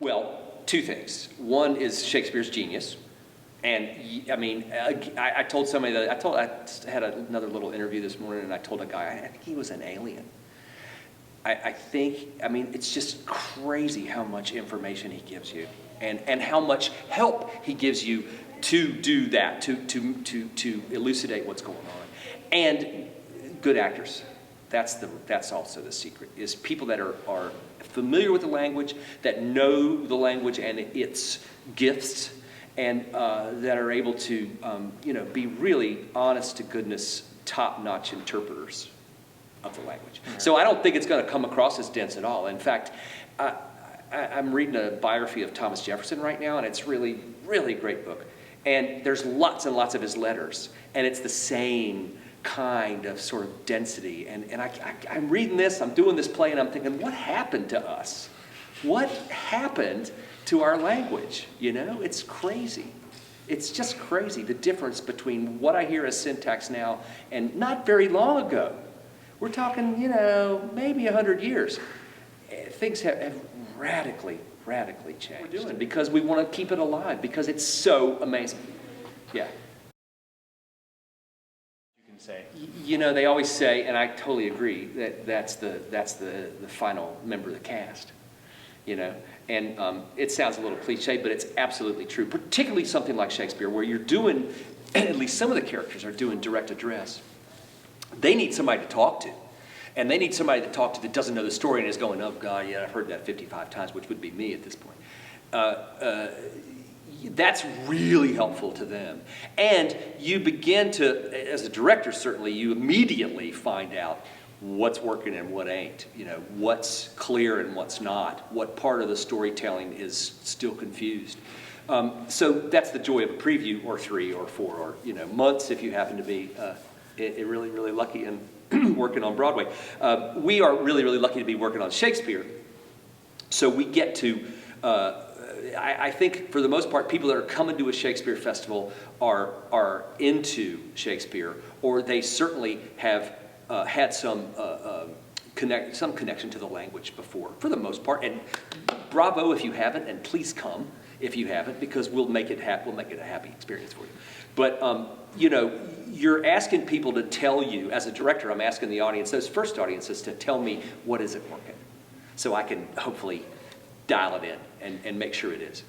Well, two things. One is Shakespeare's genius. And I mean, I told somebody that, I had another little interview this morning, and I told a guy, I think he was an alien. I mean, it's just crazy how much information he gives you, and how much help he gives you to do that, to elucidate what's going on. And good actors. That's also the secret, is people that are familiar with the language, that know the language and its gifts, and that are able to be really honest to goodness, top-notch interpreters of the language. Mm-hmm. So I don't think it's going to come across as dense at all. In fact, I'm reading a biography of Thomas Jefferson right now, and it's really, really great book. And there's lots and lots of his letters, and it's the same kind of sort of density. And I'm reading this, I'm doing this play, and I'm thinking, what happened to us? What happened to our language? You know, it's crazy. It's just crazy, the difference between what I hear as syntax now and not very long ago. We're talking, maybe 100 years. Things have radically changed. We're doing because we want to keep it alive, because it's so amazing. Yeah. You can say. They always say, and I totally agree, that that's the final member of the cast. And it sounds a little cliche, but it's absolutely true. Particularly something like Shakespeare, where you're doing, at least some of the characters are doing direct address. They need somebody to talk to. And they need somebody to talk to that doesn't know the story and is going, oh God, yeah, I've heard that 55 times, which would be me at this point. That's really helpful to them. And you begin to, as a director certainly, you immediately find out what's working and what ain't, what's clear and what's not, what part of the storytelling is still confused. So that's the joy of a preview, or 3 or 4 or months if you happen to be really, really lucky and working on Broadway. We are really, really lucky to be working on Shakespeare. So we get to, I think for the most part, people that are coming to a Shakespeare festival are into Shakespeare, or they certainly have had some connection to the language before, for the most part. And bravo if you haven't, and please come if you haven't, because we'll make it a happy experience for you. But you're asking people to tell you, as a director, I'm asking the audience, those first audiences, to tell me what isn't working, so I can hopefully dial it in and make sure it is.